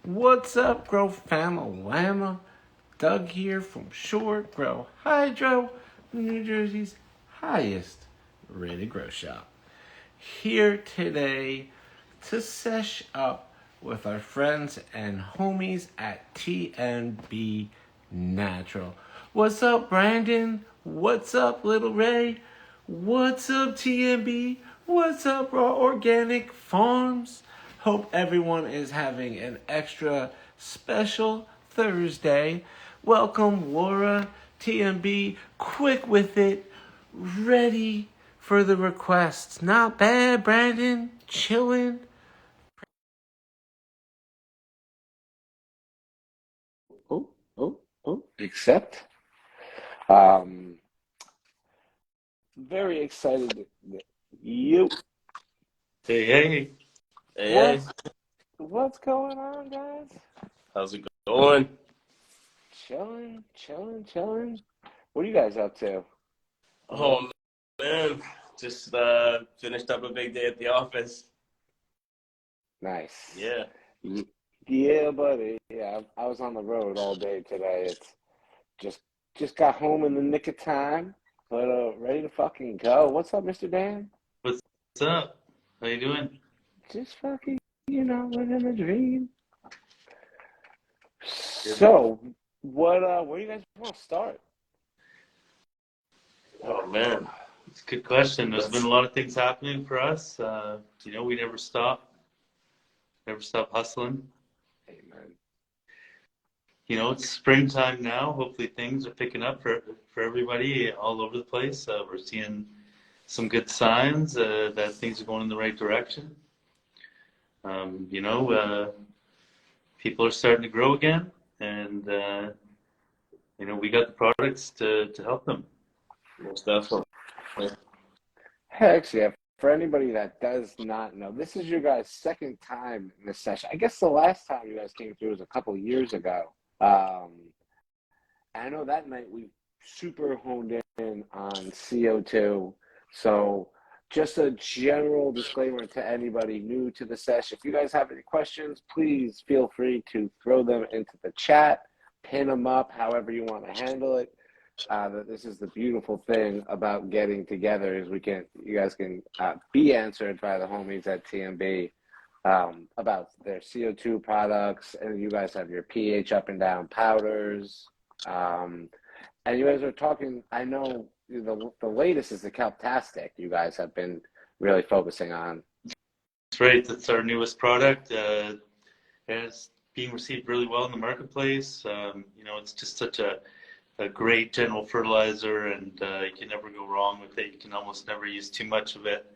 What's up, Grow Familama? Doug here from Short Grow Hydro, New Jersey's highest rated grow shop. Here today to sesh up with our friends and homies at TNB Natural. What's up, Brandon? What's up, Little Ray? What's up, TNB? What's up, Raw Organic Farms? Hope everyone is having an extra special Thursday. Welcome, Laura, TNB, quick with it, ready for the requests. Not bad, Brandon, chilling. Oh, Except, um, very excited that you. Hey, hey, hey, hey. What's going on, guys? How's it going? Chilling. What are you guys up to? Oh man, just finished up a big day at the office. Nice. Yeah. Yeah, buddy. Yeah, I was on the road all day today. It's just got home in the nick of time, but ready to fucking go. What's up, Mr. Dan? What's up? How you doing? Just fucking, living the dream. Good. So, where do you guys want to start? Oh man, it's a good question. There's been a lot of things happening for us. We never stop hustling. Amen. It's springtime now. Hopefully things are picking up for everybody all over the place. We're seeing some good signs that things are going in the right direction. People are starting to grow again, and we got the products to help them. Most definitely. Heck yeah. For anybody that does not know, this is your guys' second time in this session. I guess the last time you guys came through was a couple years ago. I know that night we super honed in on CO2. So just a general disclaimer to anybody new to the session. If you guys have any questions, please feel free to throw them into the chat, pin them up, however you want to handle it. That this is the beautiful thing about getting together is you guys can be answered by the homies at TNB about their CO2 products, and you guys have your pH up and down powders, and you guys are talking. I know the latest is the Kelptastic. You guys have been really focusing on. That's right. That's our newest product. It's being received really well in the marketplace. It's just such a great general fertilizer, and you can never go wrong with it. You can almost never use too much of it,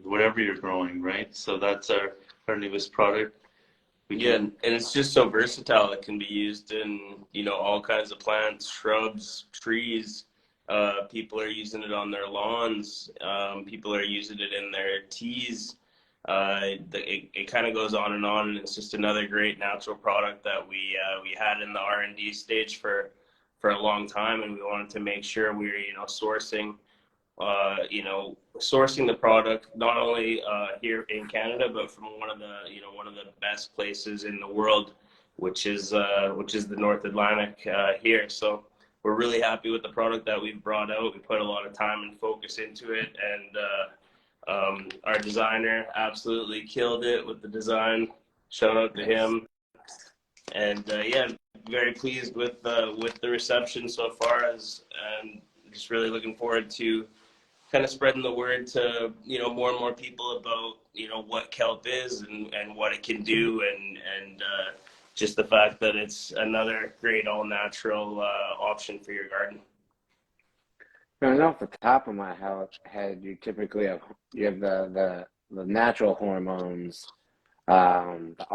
whatever you're growing, right? So that's our newest product. And it's just so versatile. It can be used in, all kinds of plants, shrubs, trees. People are using it on their lawns. People are using it in their teas. It kind of goes on, and it's just another great natural product that we had in the R&D stage for a long time, and we wanted to make sure we were, sourcing the product not only here in Canada, but from one of the best places in the world, which is the North Atlantic here. So we're really happy with the product that we've brought out. We put a lot of time and focus into it, and our designer absolutely killed it with the design. Shout out to him. And very pleased with the reception so far, and just really looking forward to kind of spreading the word to more and more people about what kelp is and what it can do, and just the fact that it's another great all natural option for your garden. I know off the top of my head, you typically have the natural hormones, the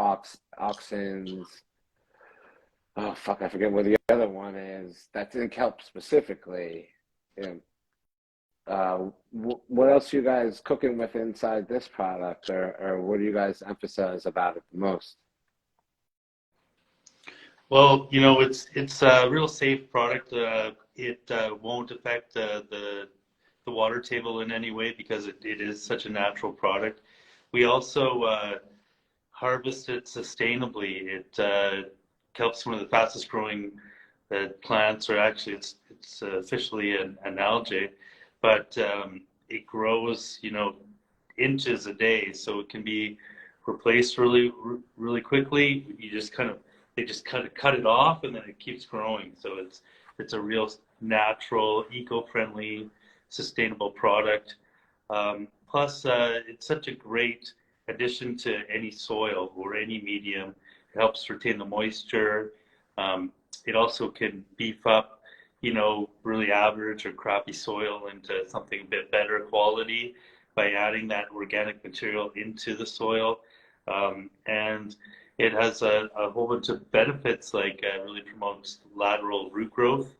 auxins. Oh fuck, I forget what the other one is. That's in kelp specifically. What else are you guys cooking with inside this product, or what do you guys emphasize about it the most? Well, it's a real safe product. It won't affect the water table in any way because it is such a natural product. We also harvest it sustainably. Kelp's one of the fastest growing plants, or actually it's officially an algae, but it grows, inches a day, so it can be replaced really quickly. They just cut it off, and then it keeps growing. So it's a real natural, eco-friendly, sustainable product. Plus, it's such a great addition to any soil or any medium. It helps retain the moisture. It also can beef up, really average or crappy soil into something a bit better quality by adding that organic material into the soil. And it has a whole bunch of benefits, like really promotes lateral root growth.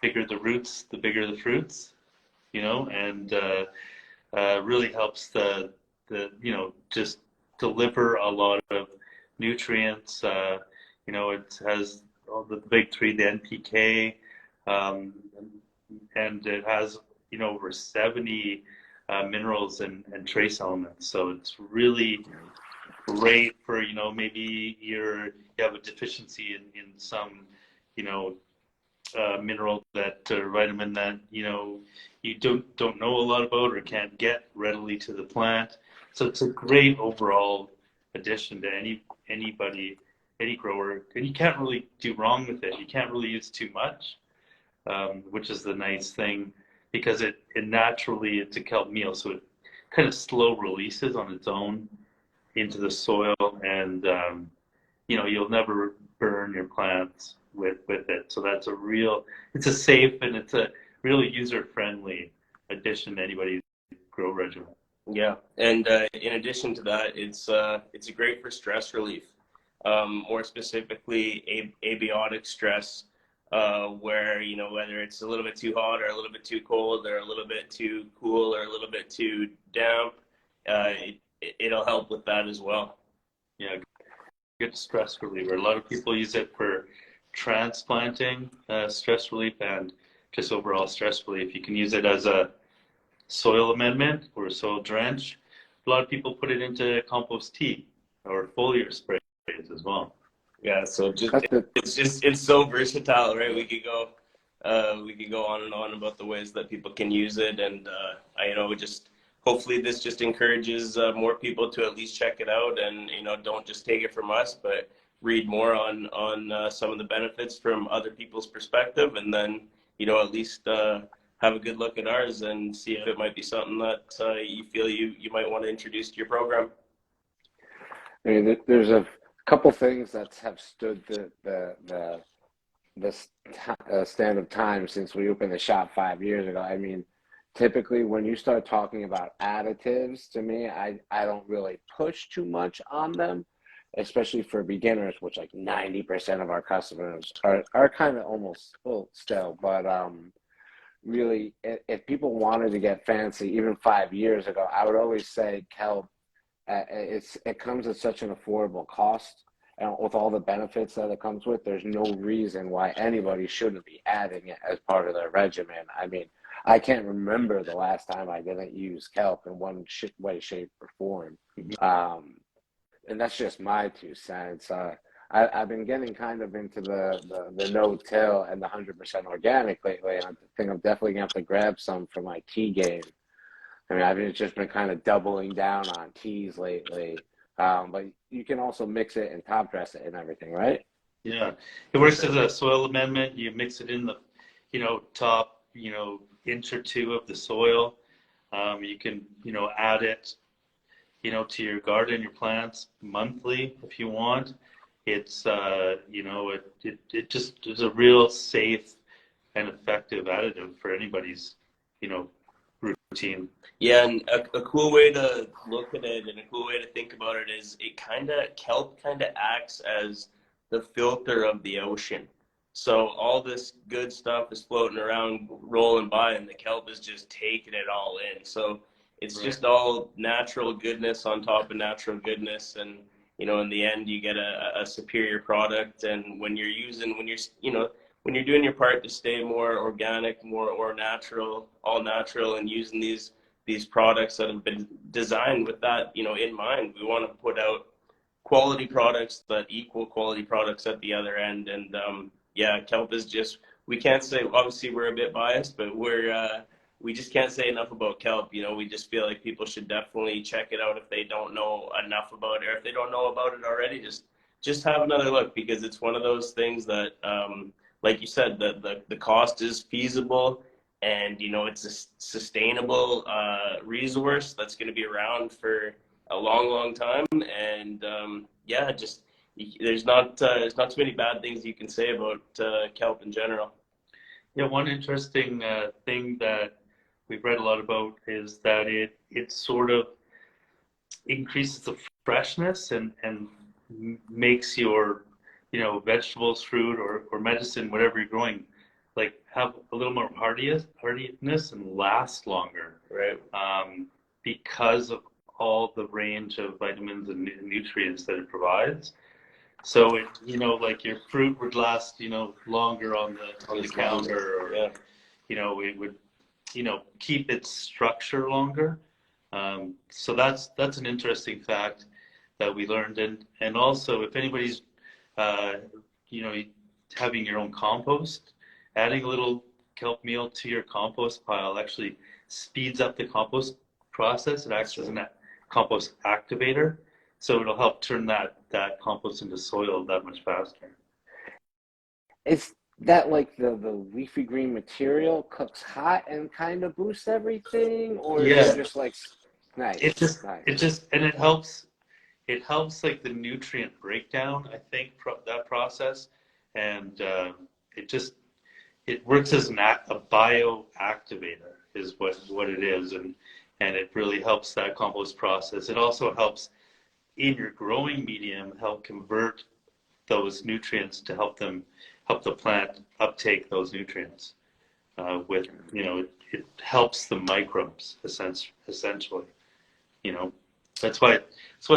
Bigger the roots, the bigger the fruits, and really helps just deliver a lot of nutrients. It has all the big three, the NPK, and it has, over 70 minerals and trace elements. So it's really great for, maybe you have a deficiency in some, mineral vitamin that, you don't know a lot about or can't get readily to the plant. So it's a great overall addition to anybody, any grower, and you can't really do wrong with it. You can't really use too much, which is the nice thing, because it's a kelp meal, so it kind of slow releases on its own into the soil, and you'll never burn your plants with it. So it's a safe, and it's a really user-friendly addition to anybody's grow regimen. Yeah, and in addition to that, it's great for stress relief. More specifically, abiotic stress, where, whether it's a little bit too hot or a little bit too cold or a little bit too cool or a little bit too damp, it'll help with that as well. Yeah, good stress reliever. A lot of people use it for transplanting, stress relief, and just overall stress relief. You can use it as a soil amendment or a soil drench. A lot of people put it into compost tea or foliar sprays as well. Yeah, so it's so versatile, right? We could go on and on about the ways that people can use it, and hopefully this just encourages more people to at least check it out, and don't just take it from us, but read more on some of the benefits from other people's perspective, and then at least have a good look at ours and see if it might be something that you feel you might want to introduce to your program. I mean, there's a couple things that have stood the stand of time since we opened the shop 5 years ago. I mean, typically when you start talking about additives, to me, I don't really push too much on them, especially for beginners, which like 90% of our customers are kind of almost full still. But really, if people wanted to get fancy, even 5 years ago, I would always say kelp. It comes at such an affordable cost, and with all the benefits that it comes with, there's no reason why anybody shouldn't be adding it as part of their regimen. I mean, I can't remember the last time I didn't use kelp in one way, shape, or form. And that's just my 2 cents. I've been getting kind of into the no-till and the 100% organic lately, and I think I'm definitely going to have to grab some for my tea game. I mean, I've just been kind of doubling down on teas lately. But you can also mix it and top dress it and everything, right? Yeah, it works as a soil amendment. You mix it in the, top, inch or two of the soil. You can, add it, to your garden, your plants monthly if you want. It's, it just is a real safe and effective additive for anybody's, routine. Yeah, and a cool way to look at it and a cool way to think about it is kelp kind of acts as the filter of the ocean. So all this good stuff is floating around, rolling by, and the kelp is just taking it all in. So it's Right. just all natural goodness on top of natural goodness, and in the end you get a superior product. And when you're doing your part to stay more organic, more or natural, all natural, and using these these products that have been designed with that, in mind. We want to put out quality products that equal quality products at the other end. And yeah, kelp is just, we can't say, obviously we're a bit biased, but we just can't say enough about kelp. We just feel like people should definitely check it out if they don't know enough about it, or if they don't know about it already, just have another look, because it's one of those things that, like you said, the cost is feasible, and it's a sustainable resource that's going to be around for a long time. And yeah, just there's not too many bad things you can say about kelp in general. Yeah, one interesting thing that we've read a lot about is that it sort of increases the freshness and makes your vegetables, fruit, or medicine, whatever you're growing, like have a little more hardiness and last longer, Right. because of all the range of vitamins and nutrients that it provides. So it, like your fruit would last, longer on the counter, or Yeah. it would, keep its structure longer. So that's an interesting fact that we learned. And also, if anybody's, having your own compost, adding a little kelp meal to your compost pile actually speeds up the compost process. It acts as a compost activator. So it'll help turn that compost into soil that much faster. Is that like the leafy green material cooks hot and kind of boosts everything, or is Yeah. it just like nice? And it helps like the nutrient breakdown, I think, that process. And it works as a bioactivator is what it is. And it really helps that compost process. It also helps in your growing medium help convert those nutrients to help the plant uptake those nutrients. It helps the microbes essentially. That's why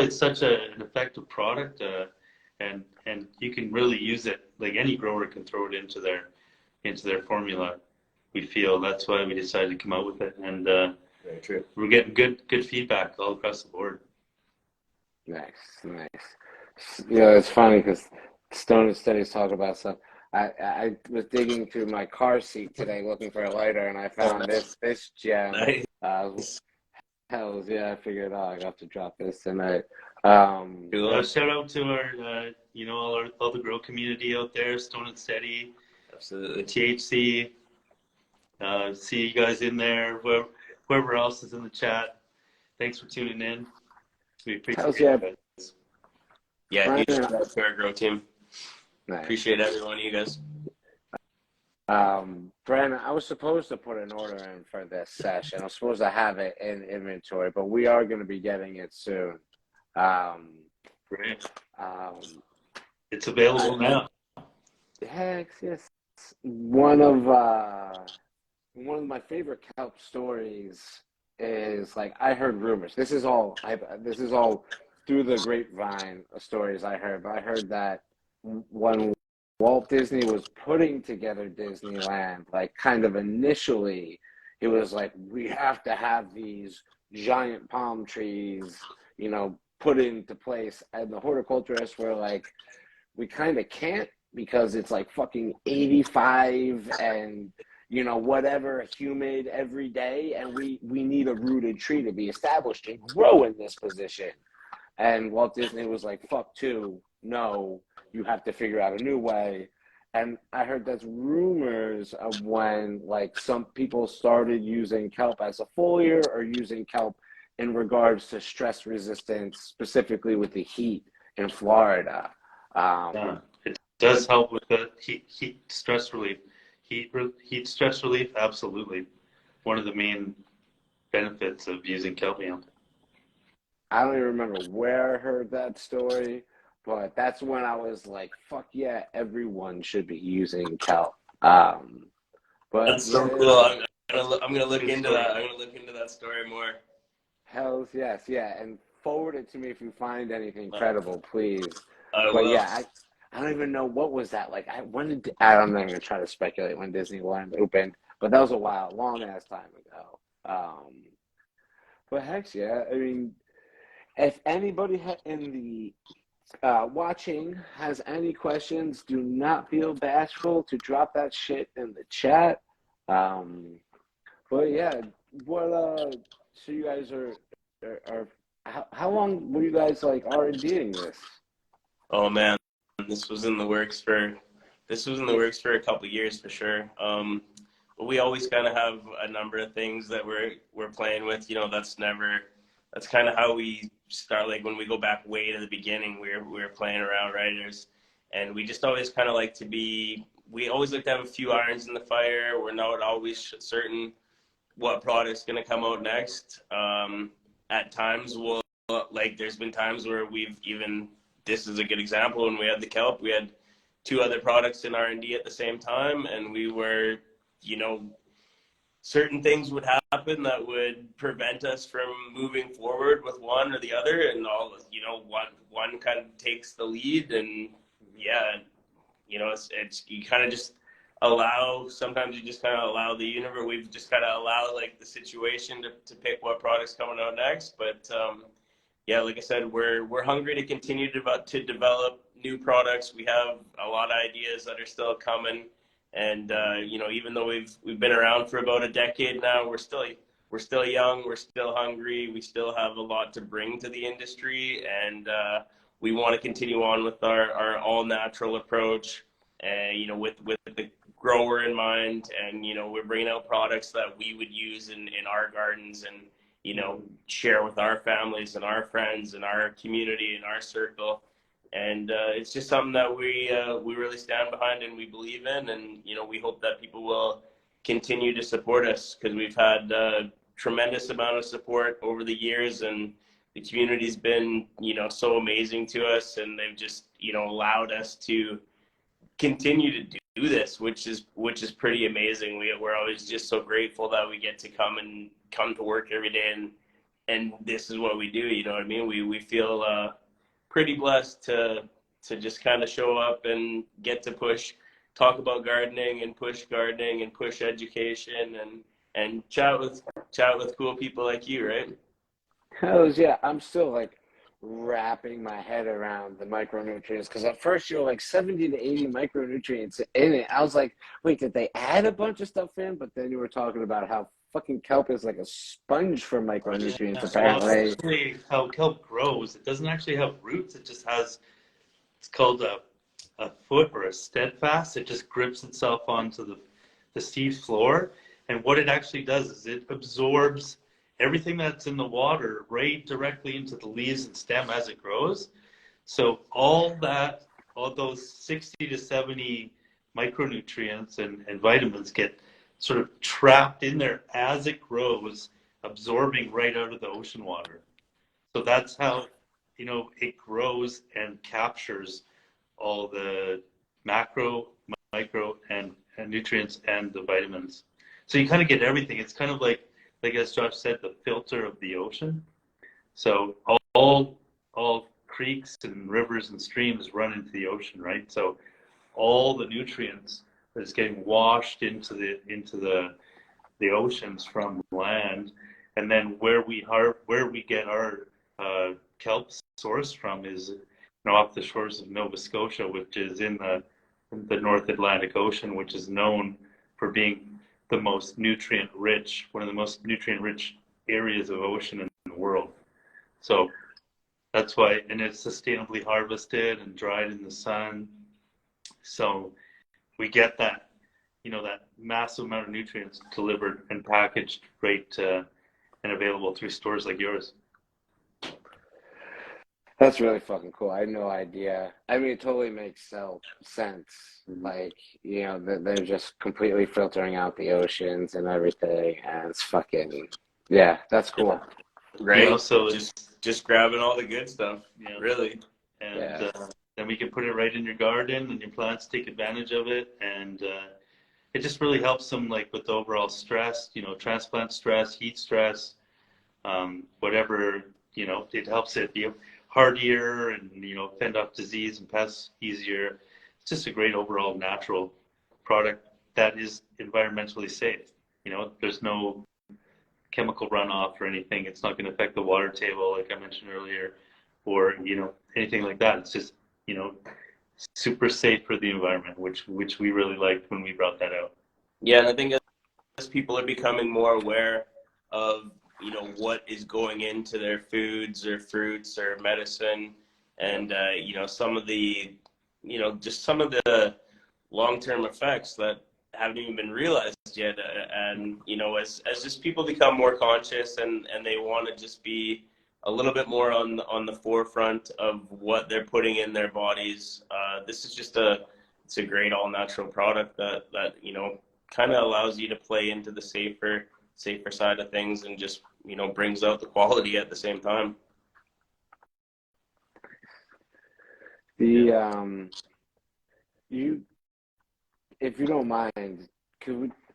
it's such an effective product, and you can really use it. Like any grower can throw it into their formula. We feel that's why we decided to come out with it, and Very true. we're getting good feedback all across the board. Nice. It's funny because Stone and Steady's talking about stuff. I was digging through my car seat today looking for a lighter, and I found this gem. Nice. Hells yeah! I figured I have to drop this tonight. Shout out to our all the grow community out there, Stone and Steady, Absolutely. THC. See you guys in there. Whoever else is in the chat, thanks for tuning in. We appreciate it. Yeah, huge shout out to our grow team. Nice. Appreciate every one of you guys. Brandon, I was supposed to put an order in for this session. I was supposed to have it in inventory, but we are going to be getting it soon. Great. It's available now. Heck, yes. One of my favorite kelp stories is like I heard rumors. This is all through the grapevine stories I heard. But I heard that when Walt Disney was putting together Disneyland, like kind of initially, it was like, we have to have these giant palm trees, put into place. And the horticulturists were like, we kind of can't, because it's like fucking 85 and, whatever, humid every day. And we need a rooted tree to be established and grow in this position. And Walt Disney was like, fuck too, no. You have to figure out a new way. And I heard that's rumors of when like some people started using kelp as a foliar or using kelp in regards to stress resistance, specifically with the heat in Florida. It does help with the heat stress relief. Heat stress relief, absolutely. One of the main benefits of using kelpium. I don't even remember where I heard that story, but that's when I was like, fuck yeah, everyone should be using kelp. But That's so cool. I'm gonna look into that. I'm gonna look into that story more. Hells yes, yeah. And forward it to me if you find anything credible, please. I But will. yeah, I don't even know what was that like. I'm not even gonna try to speculate when Disneyland opened, but that was a long ass time ago. But heck yeah, I mean, if anybody in the watching has any questions, do not feel bashful to drop that shit in the chat. But yeah, what so you guys are how long were you guys like R&Ding this? Oh man, this was in the works for a couple of years for sure. But we always kind of have a number of things that we're playing with. You know, that's kind of how we start. Like when we go back way to the beginning, we're playing around, right? And we just always kind of like to be. We always like to have a few irons in the fire. We're not always certain what product's going to come out next. At times, there's been times where this is a good example. When we had the kelp, we had two other products in R&D at the same time, and we were, certain things would happen that would prevent us from moving forward with one or the other, and one kind of takes the lead, and yeah, it's you kind of just sometimes you just kind of allow the universe, we've just kind of allowed like the situation to pick what product's coming out next. But yeah, like I said, we're hungry to continue to develop new products. We have a lot of ideas that are still coming, and even though we've been around for about a decade now, we're still young, we're still hungry, we still have a lot to bring to the industry, and we want to continue on with our all natural approach, and with the grower in mind, and we're bringing out products that we would use in our gardens, and share with our families and our friends and our community and our circle. And it's just something that we really stand behind and we believe in, and we hope that people will continue to support us, because we've had a tremendous amount of support over the years, and the community's been so amazing to us, and they've just allowed us to continue to do this, which is pretty amazing. We're always just so grateful that we get to come to work every day, and this is what we do. You know what I mean? We feel pretty blessed to just kind of show up and get to talk about gardening and push education, and chat with cool people like you, right? Hells yeah, I'm still like wrapping my head around the micronutrients, because at first you're like 70 to 80 micronutrients in it. I was like, wait, did they add a bunch of stuff in? But then you were talking about how fucking kelp is like a sponge for micronutrients, Yeah. Well, apparently. actually, how kelp grows, it doesn't actually have roots. It just has, it's called a foot or a steadfast. It just grips itself onto the seed floor. And what it actually does is it absorbs everything that's in the water right directly into the leaves and stem as it grows. So all those 60 to 70 micronutrients and vitamins get sort of trapped in there as it grows, absorbing right out of the ocean water. So that's how, it grows and captures all the macro, micro, and nutrients and the vitamins. So you kind of get everything. It's kind of like as Josh said, the filter of the ocean. So all creeks and rivers and streams run into the ocean, right? So all the nutrients that is getting washed into the oceans from land, and then where we get our kelp source from is off the shores of Nova Scotia, which is in the North Atlantic Ocean, which is known for being one of the most nutrient-rich areas of ocean in the world. So that's why, and it's sustainably harvested and dried in the sun. So we get that, that massive amount of nutrients delivered and packaged right and available through stores like yours. That's really fucking cool. I had no idea. I mean, it totally makes sense. Like, they're just completely filtering out the oceans and everything, and it's fucking, yeah, that's cool. Right? So just grabbing all the good stuff, really. And then we can put it right in your garden, and your plants take advantage of it, and it just really helps them, like with the overall stress, transplant stress, heat stress, whatever, it helps it be hardier and fend off disease and pests easier. It's just a great overall natural product that is environmentally safe. There's no chemical runoff or anything. It's not going to affect the water table, like I mentioned earlier, or anything like that. It's just super safe for the environment, which we really liked when we brought that out. Yeah, and I think as people are becoming more aware of what is going into their foods or fruits or medicine, and some of the just some of the long-term effects that haven't even been realized yet, and as just people become more conscious and they want to just be a little bit more on the forefront of what they're putting in their bodies, this is just it's a great all-natural product that kind of allows you to play into the safer side of things, and just brings out the quality at the same time. If you don't mind,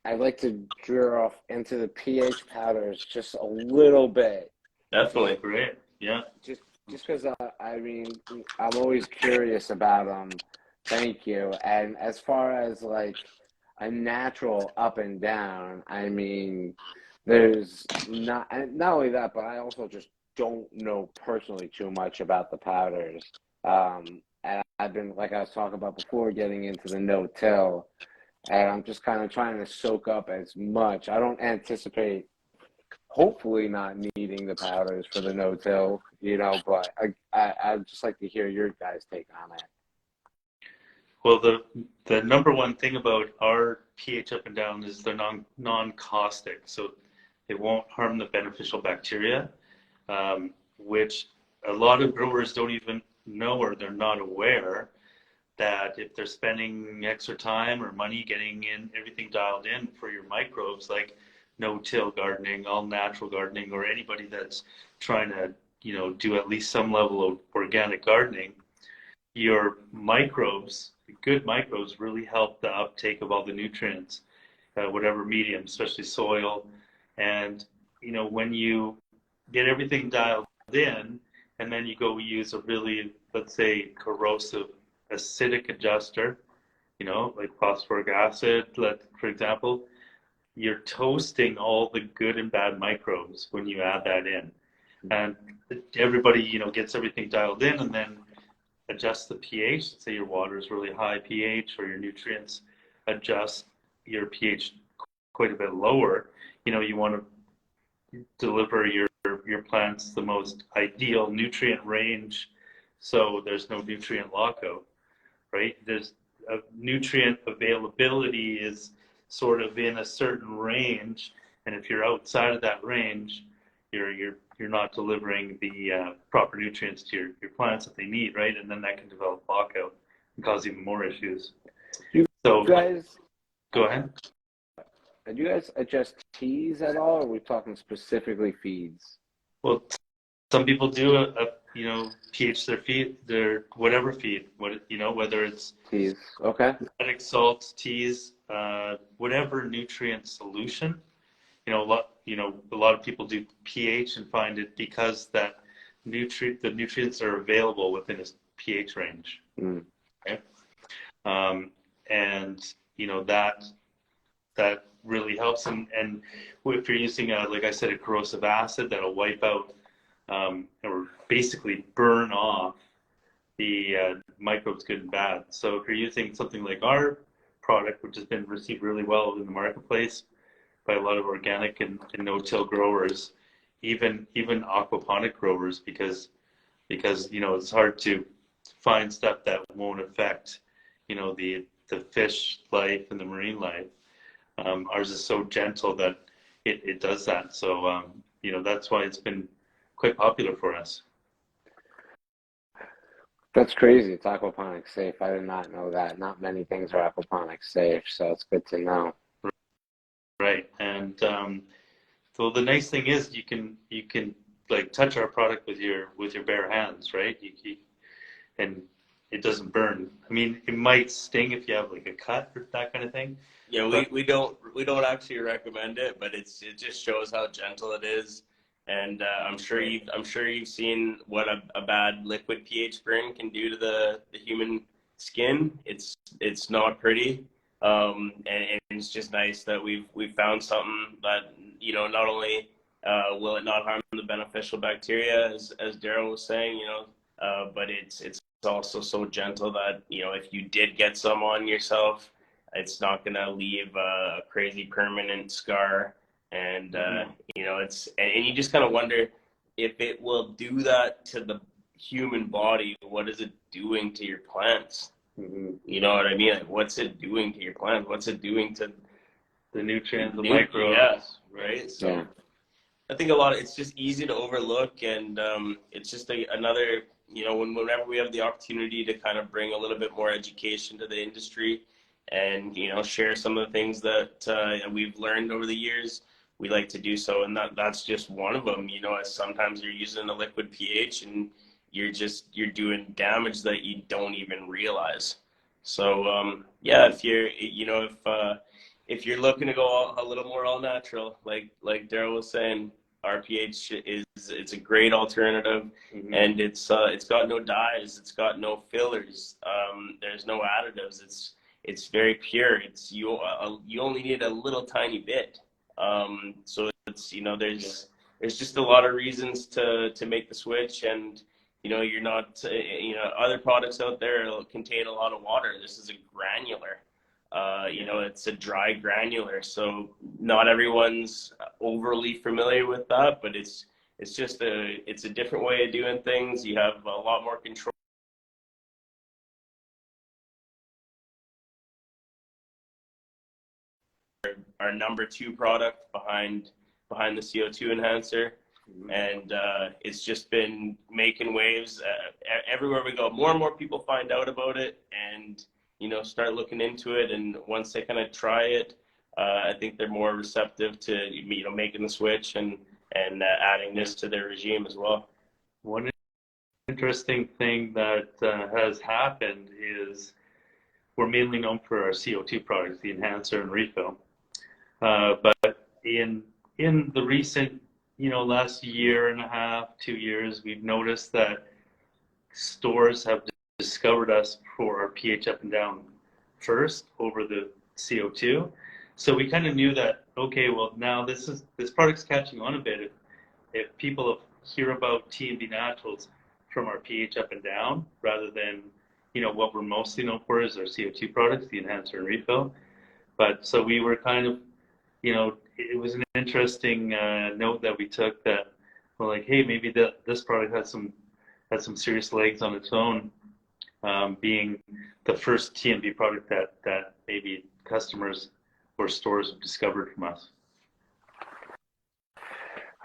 I'd like to veer off into the pH powders just a little bit. Definitely. Great. Yeah. Just because I'm always curious about them. Thank you. And as far as like a natural up and down, there's not only that, but I also just don't know personally too much about the powders. And I've been, like I was talking about before, getting into the no-till, and I'm just kind of trying to soak up as much. I don't anticipate, hopefully, not needing the powders for the no-till, but I'd just like to hear your guys' take on it. Well, the number one thing about our pH up and down is they're non-caustic, so it won't harm the beneficial bacteria, which a lot of growers don't even know, or they're not aware that if they're spending extra time or money getting in everything dialed in for your microbes, like no-till gardening, all natural gardening, or anybody that's trying to do at least some level of organic gardening, your microbes, good microbes, really help the uptake of all the nutrients, whatever medium, especially soil. And when you get everything dialed in, and then you go use a really, let's say, corrosive acidic adjuster, like phosphoric acid, for example, you're toasting all the good and bad microbes when you add that in. And everybody, gets everything dialed in and then adjusts the pH. Let's say your water is really high pH, or your nutrients adjust your pH quite a bit lower. You want to deliver your plants the most ideal nutrient range, so there's no nutrient lockout, right? There's a nutrient availability is sort of in a certain range, and if you're outside of that range, you're not delivering the proper nutrients to your plants that they need, right? And then that can develop lockout and cause even more issues. So guys, go ahead. do you guys adjust teas at all, or are we talking specifically feeds? Well, some people do pH their whatever feed, whether it's Teas, okay. synthetic salts, teas, whatever nutrient solution. A lot of people do pH and find it because the nutrients are available within a pH range. Mm. Okay? And that really helps. And if you're using like I said, a corrosive acid, that'll wipe out or basically burn off the microbes, good and bad. So if you're using something like our product, which has been received really well in the marketplace by a lot of organic and no-till growers, even aquaponic growers, because it's hard to find stuff that won't affect the fish life and the marine life. Ours is so gentle that it does that. So that's why it's been quite popular for us. That's crazy. It's aquaponics safe. I did not know that. Not many things are aquaponics safe, so it's good to know. Right, and so the nice thing is you can like touch our product with your bare hands, right? And it doesn't burn. I mean, it might sting if you have like a cut or that kind of thing. Yeah, we don't actually recommend it, but it just shows how gentle it is. And I'm sure you've seen what a bad liquid pH burn can do to the human skin. It's not pretty, and it's just nice that we've found something that not only will it not harm the beneficial bacteria, as Daryl was saying, but it's also so gentle that, if you did get some on yourself, it's not going to leave a crazy permanent scar. And, and you just kind of wonder if it will do that to the human body. What is it doing to your plants? You know what I mean? Like, what's it doing to your plants? What's it doing to the nutrients, the microbes? Yeah, right. So I think it's just easy to overlook, and it's just another, whenever we have the opportunity to kind of bring a little bit more education to the industry, and share some of the things that we've learned over the years, we like to do so, and that's just one of them. As sometimes you're using a liquid pH and you're doing damage that you don't even realize. So if you're looking to go a little more all natural, like Daryl was saying, RPH it's a great alternative, and it's got no dyes, it's got no fillers, there's no additives, it's very pure. It's you only need a little tiny bit, so it's there's just a lot of reasons to make the switch, and you're not other products out there contain a lot of water. This is a granular. It's a dry granular, so not everyone's overly familiar with that, but it's just it's a different way of doing things. You have a lot more control. Our number 2 product behind the CO2 enhancer, and it's just been making waves everywhere we go. More and more people find out about it, and start looking into it, and once they kind of try it, I think they're more receptive to making the switch and adding this to their regime as well. One interesting thing that has happened is we're mainly known for our CO2 products, the enhancer and refill, but in the recent last year and a half, 2 years, we've noticed that stores have discovered us for our pH up and down first over the CO2. So we kind of knew that, okay, well, now this product's catching on a bit. If people hear about TNB Naturals from our pH up and down, rather than what we're mostly known for is our CO2 products, the enhancer and refill. But so we were kind of, it was an interesting note that we took, that we're like, hey, maybe this product has some serious legs on its own, being the first TNB product that maybe customers or stores have discovered from us.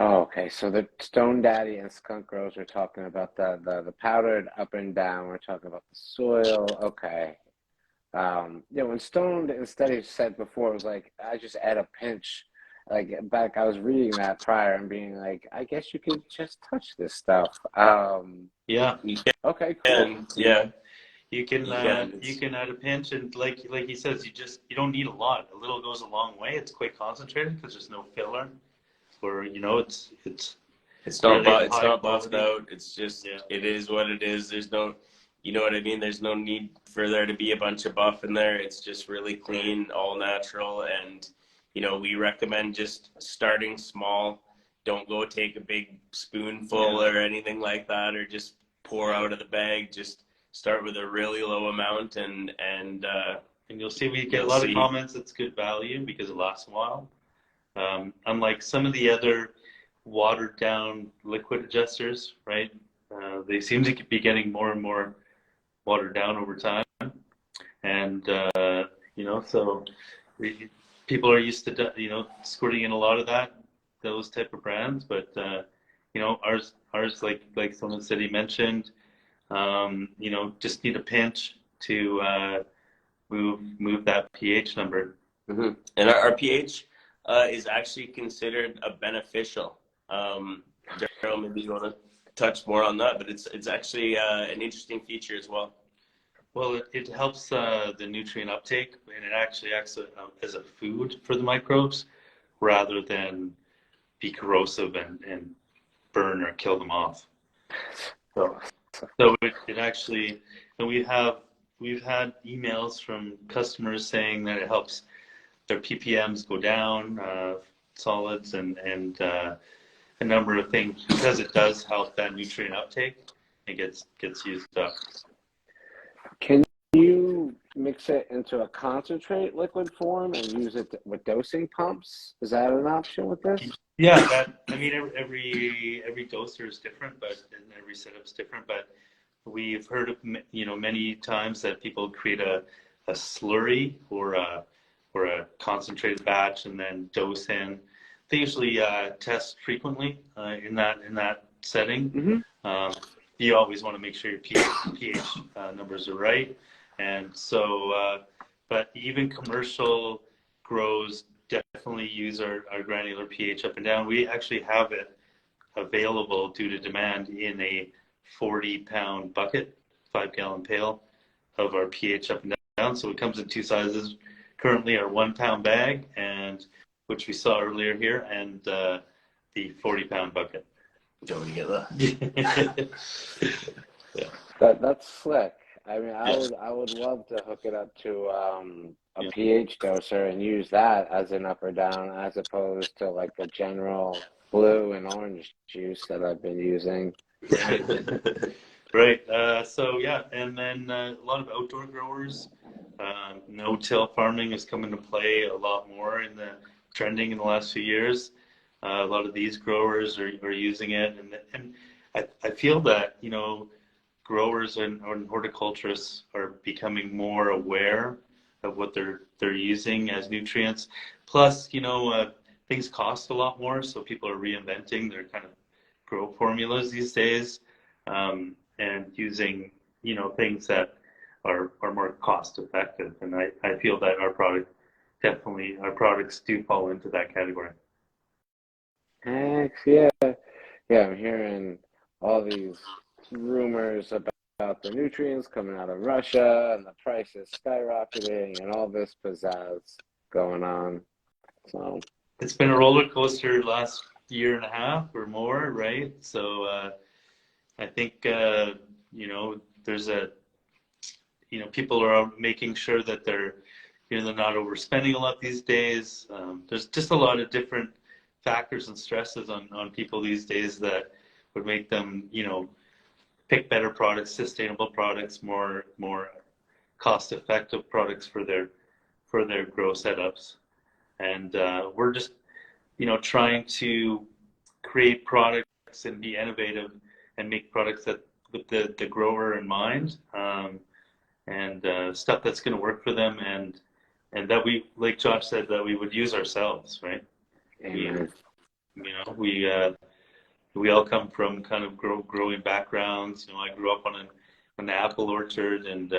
Oh, okay. So the Stone Daddy and Skunk Rose are talking about the powdered up and down. We're talking about the soil. Okay. When Stone instead he said before, it was like, I just add a pinch. Like back, I was reading that prior and being like, I guess you could just touch this stuff. Yeah. Okay, cool. Yeah. You can add a pinch, and like he says, you don't need a lot. A little goes a long way. It's quite concentrated because there's no filler, or it's not buffed quality. out. It's just It is what it is. There's no, what I mean. There's no need for there to be a bunch of buff in there. It's just really clean, all natural, and we recommend just starting small. Don't go take a big spoonful or anything like that, or just pour out of the bag. Just start with a really low amount, and you'll see we get a lot of comments. It's good value because it lasts a while. Unlike some of the other watered down liquid adjusters, right? They seem to be getting more and more watered down over time, and so people are used to squirting in a lot of those type of brands, but ours like someone said, he mentioned, just need a pinch to move that pH number. And our pH is actually considered a beneficial. Daryl, maybe you want to touch more on that, but it's actually an interesting feature as well. Well, it helps the nutrient uptake, and it actually acts as a food for the microbes, rather than be corrosive and burn or kill them off. So it actually, and we've had emails from customers saying that it helps their ppms go down, solids, and a number of things because it does help that nutrient uptake. It gets used up. Can you mix it into a concentrate liquid form and use it with dosing pumps? Is that an option with this? Yeah, I mean, every doser is different, and every setup's different. But we've heard of, many times that people create a slurry or a concentrated batch and then dose in. They usually test frequently in that setting. Mm-hmm. You always want to make sure your pH numbers are right, and so. But even commercial grows definitely use our granular pH up and down. We actually have it available due to demand in a 40-pound bucket, 5-gallon pail of our pH up and down. So it comes in two sizes. Currently our 1-pound bag, and which we saw earlier here, and the 40-pound bucket. Don't we get that? Yeah. That's slick. I mean, I would love to hook it up to a pH doser and use that as an up or down, as opposed to like the general blue and orange juice that I've been using. Right. So yeah, and then a lot of outdoor growers, no-till farming has come into play a lot more in the trending in the last few years. A lot of these growers are using it, and I feel that growers and horticulturists are becoming more aware of what they're using as nutrients. Plus, things cost a lot more, so people are reinventing their kind of grow formulas these days, and using things that are more cost effective. And I feel that our products do fall into that category. Heck yeah. Yeah, I'm hearing all these rumors about the nutrients coming out of Russia and the prices skyrocketing and all this pizzazz going on. So it's been a roller coaster last year and a half or more, right? So I think there's people are making sure that they're not overspending a lot these days. There's just a lot of different factors and stresses on people these days that would make them pick better products, sustainable products, more cost-effective products for their grow setups. And we're just trying to create products and be innovative and make products that with the grower in mind, and stuff that's going to work for them, and that we, like Josh said, that we would use ourselves, right? amen. We all come from kind of growing backgrounds. I grew up on an apple orchard, and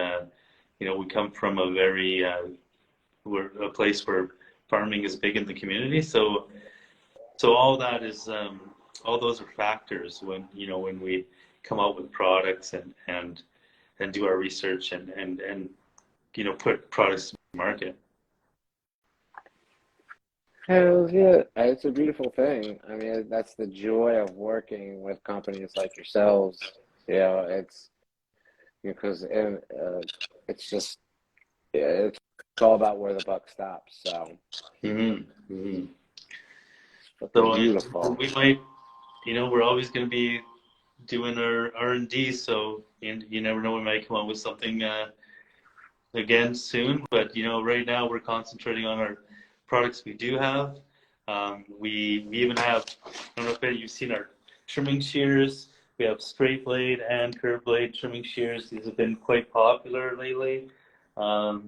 we come from a very we're a place where farming is big in the community. So all that is all those are factors when we come out with products and do our research and put products to market. Hell yeah, it's a beautiful thing. I mean, that's the joy of working with companies like yourselves. It's because it's just it's all about where the buck stops. So, So beautiful. we might, we're always going to be doing our R&D. So you never know, we might come up with something again soon. But right now we're concentrating on our products we do have. We even have, I don't know if you've seen our trimming shears. We have straight blade and curved blade trimming shears. These have been quite popular lately. Now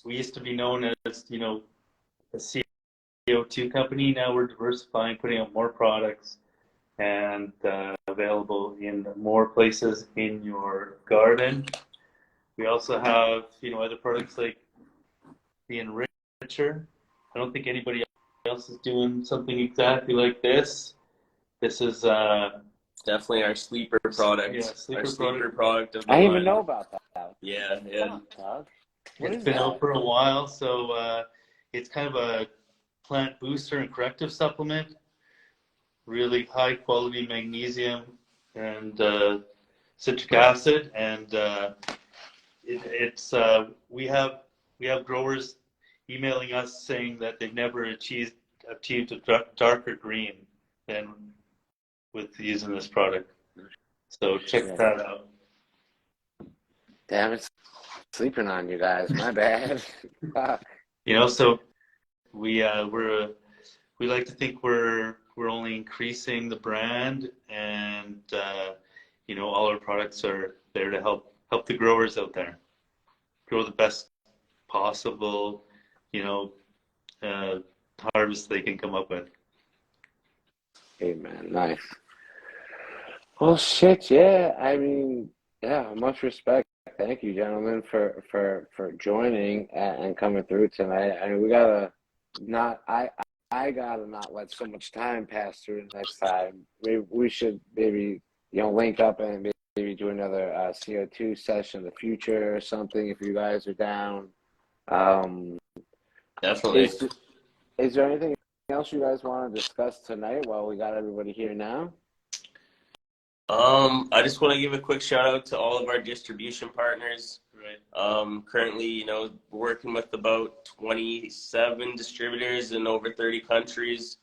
we used to be known as, a CO2 company. Now we're diversifying, putting out more products and available in more places in your garden. We also have, other products like the enricher. I don't think anybody else is doing something exactly like this. This is definitely our sleeper product. Yeah, sleeper product of the I didn't even line. know about that. Yeah. It's been out for a while, so it's kind of a plant booster and corrective supplement. Really high quality magnesium and citric acid, and we have growers emailing us saying that they've never achieved achieved a darker green than with using this product. So check that out. Damn, it's sleeping on you guys. My bad. Fuck. You know, so we like to think we're only increasing the brand, and you know, all our products are there to help the growers out there grow the best possible, you know, harvest they can come up with. Hey, man, nice. Well, shit, yeah. I mean, yeah, much respect. Thank you, gentlemen, for joining and coming through tonight. I mean, we gotta not. I gotta not let so much time pass through next time. We should maybe link up and maybe do another CO2 session in the future or something if you guys are down. Um, Definitely. is there anything else you guys want to discuss tonight while we got everybody here now? I just want to give a quick shout out to all of our distribution partners. Right. Currently, we're working with about 27 distributors in over 30 countries.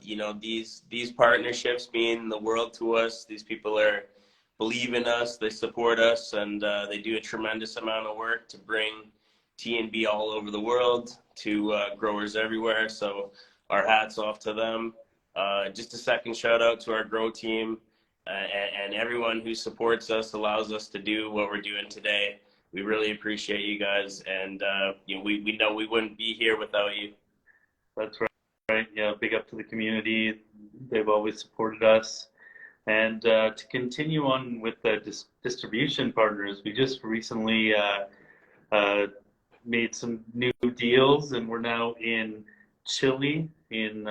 These partnerships mean the world to us. These people believe in us, they support us, and they do a tremendous amount of work to bring TNB all over the world to growers everywhere. So our hats off to them. Just a second shout out to our grow team. And everyone who supports us, allows us to do what we're doing today. We really appreciate you guys, and we know we wouldn't be here without you. That's right. Yeah, big up to the community. They've always supported us. And to continue on with the distribution partners, we just recently made some new deals, and we're now in Chile, in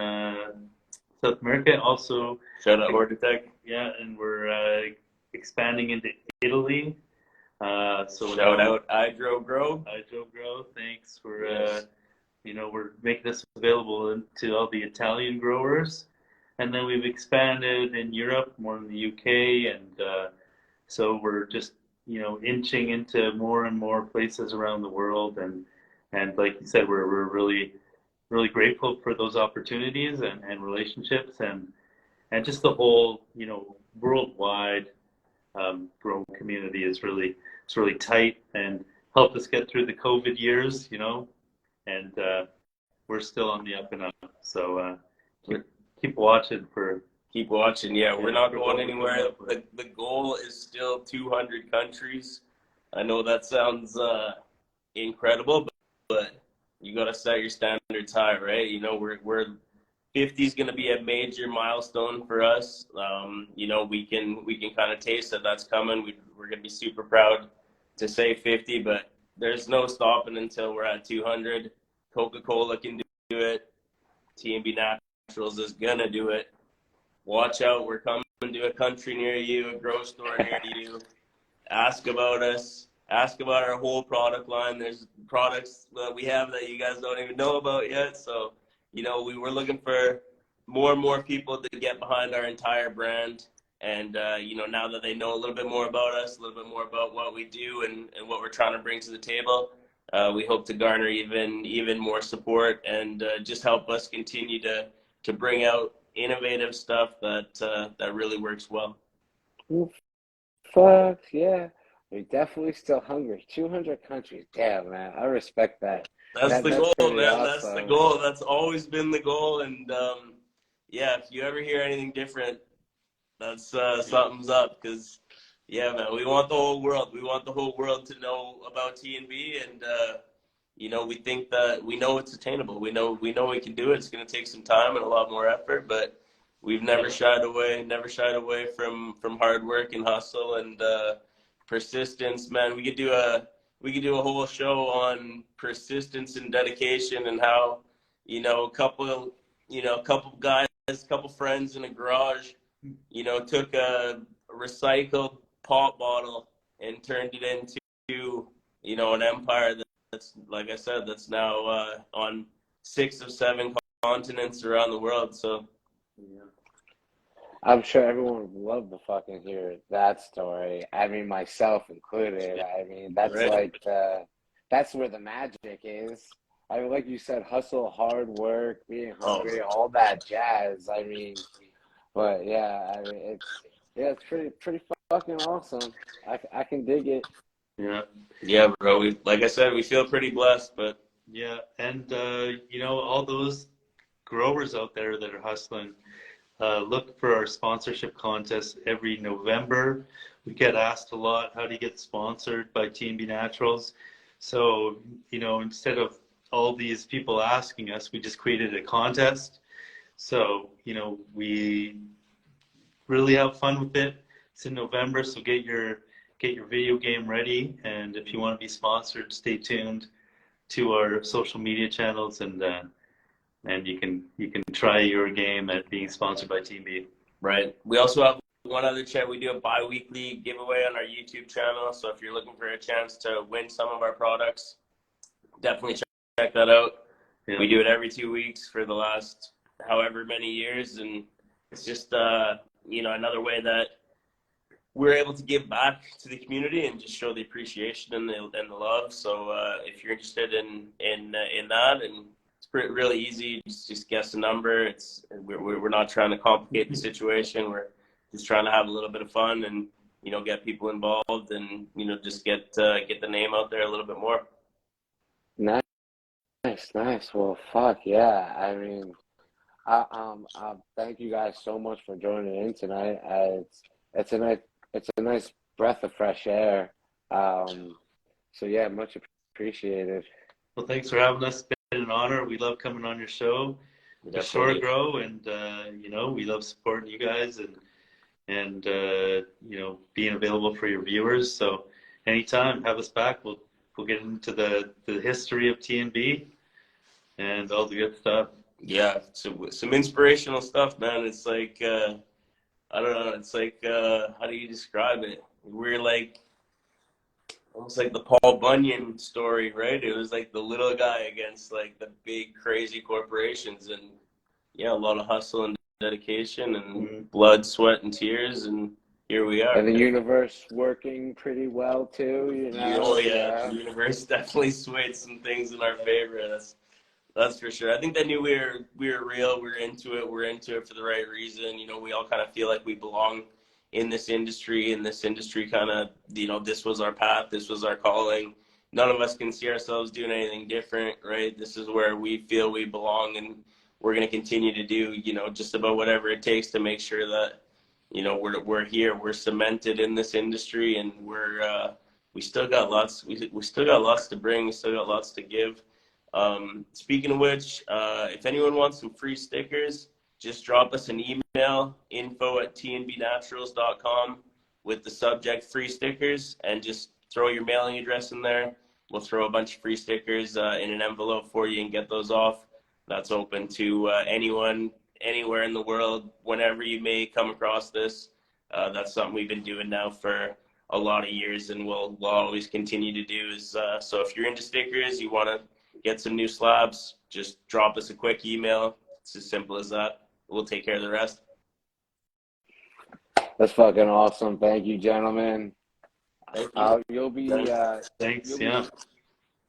South America. Also, Shout out Hortitech. yeah, and we're expanding into Italy. So Shout out Hydro Grow. Thanks for Yes. we're making this available to all the Italian growers, and then we've expanded in Europe, more in the UK, and so we're just inching into more and more places around the world, and like you said, we're really grateful for those opportunities and relationships, and just the whole worldwide grow community is really tight and helped us get through the COVID years, and we're still on the up and up. So keep watching for. Keep watching. Yeah, we're not going anywhere. The goal is still 200 countries. I know that sounds incredible, but you got to set your standards high, right? We're 50 is going to be a major milestone for us. We can kind of taste that that's coming. We're going to be super proud to say 50, but there's no stopping until we're at 200. Coca-Cola can do it. TNB Naturals is going to do it. Watch out, we're coming to a country near you, a grocery store near you. Ask about us. Ask about our whole product line. There's products that we have that you guys don't even know about yet. So, we were looking for more and more people to get behind our entire brand. And, now that they know a little bit more about us, a little bit more about what we do and what we're trying to bring to the table, we hope to garner even more support and just help us continue to bring out innovative stuff that really works well. Fuck yeah, we're definitely still hungry. 200 countries, damn man, I respect that. That's the That's goal, pretty man. awesome. That's the goal. That's always been the goal. And if you ever hear anything different, that's something's up. Because man, we want the whole world. We want the whole world to know about TNB, and we think that we know it's attainable. We know we can do it. It's going to take some time and a lot more effort, but we've never shied away from hard work and hustle and persistence. Man, we could do a whole show on persistence and dedication, and how a couple guys, a couple friends in a garage took a recycled pop bottle and turned it into an empire that's, like I said, that's now on 6 of 7 continents around the world. So yeah. I'm sure everyone would love to fucking hear that story. I mean, myself included. I mean, that's right. That's where the magic is. I mean, like you said, hustle, hard work, being Oh, hungry, all that jazz. I mean, but yeah, I mean, it's pretty fucking awesome. I can dig it. Yeah. yeah, bro. We, like I said, we feel pretty blessed, but Yeah. And, all those growers out there that are hustling, look for our sponsorship contest every November. We get asked a lot, how do you get sponsored by TNB Naturals? So, instead of all these people asking us, we just created a contest. So, we really have fun with it. It's in November, so get your video game ready. And if you want to be sponsored, stay tuned to our social media channels, and you can try your game at being sponsored by TNB. right. We also have one other chat. We do a bi-weekly giveaway on our YouTube channel. So if you're looking for a chance to win some of our products, definitely check that out. Yeah. We do it every 2 weeks for the last however many years, and it's just another way that we're able to give back to the community and just show the appreciation and the love. So if you're interested in that, and it's really easy, just guess a number. We're not trying to complicate the situation. We're just trying to have a little bit of fun and get people involved and just get the name out there a little bit more. Nice. Well, fuck yeah. I mean, I thank you guys so much for joining in tonight. It's a nice breath of fresh air. So yeah, much appreciated. Well, thanks for having us. It's been an honor. We love coming on your show, for Sure Grow, and we love supporting you guys and being available for your viewers. So anytime, have us back. We'll get into the history of TNB and all the good stuff. Yeah, so some inspirational stuff, man. It's like I don't know. It's like how do you describe it? We're like almost like the Paul Bunyan story, right? It was like the little guy against like the big crazy corporations, and yeah, a lot of hustle and dedication and blood, sweat, and tears, and here we are. And the universe working pretty well too, Oh yeah, the universe definitely swayed some things in our favor. That's for sure. I think they knew we were real. We're into it. We're into it for the right reason. We all kind of feel like we belong in this industry. And this industry kind of, this was our path. This was our calling. None of us can see ourselves doing anything different, right? This is where we feel we belong, and we're going to continue to do, just about whatever it takes to make sure that, we're here. We're cemented in this industry, and we still got lots. We still got lots to bring. We still got lots to give. Speaking of which, if anyone wants some free stickers, just drop us an email, info@tnbnaturals.com, with the subject free stickers, and just throw your mailing address in there. We'll throw a bunch of free stickers in an envelope for you and get those off. That's open to anyone, anywhere in the world, whenever you may come across this. That's something we've been doing now for a lot of years, and we'll always continue to do. So if you're into stickers, you want to get some new slabs, just drop us a quick email. It's as simple as that. We'll take care of the rest. That's fucking awesome. Thank you, gentlemen. Thank you. You'll be Thanks.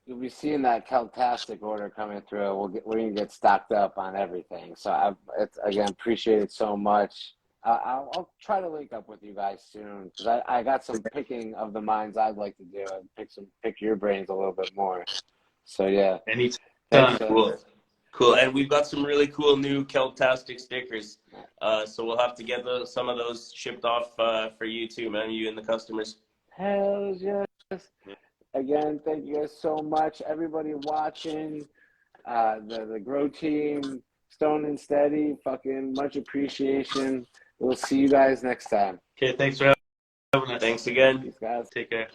you'll be seeing that Kelptastic order coming through. We're gonna get stocked up on everything. So again, appreciate it so much. I'll try to link up with you guys soon, because I got some picking of the minds I'd like to do, and pick your brains a little bit more. So yeah. Anytime. Thanks, Cool. And we've got some really cool new Kelptastic stickers. So we'll have to get some of those shipped off for you too, man. You and the customers. Hell yes. Again, thank you guys so much. Everybody watching, the Grow team, Stone and Steady, fucking much appreciation. We'll see you guys next time. Okay, thanks for having us. Thanks again. Peace, guys. Take care.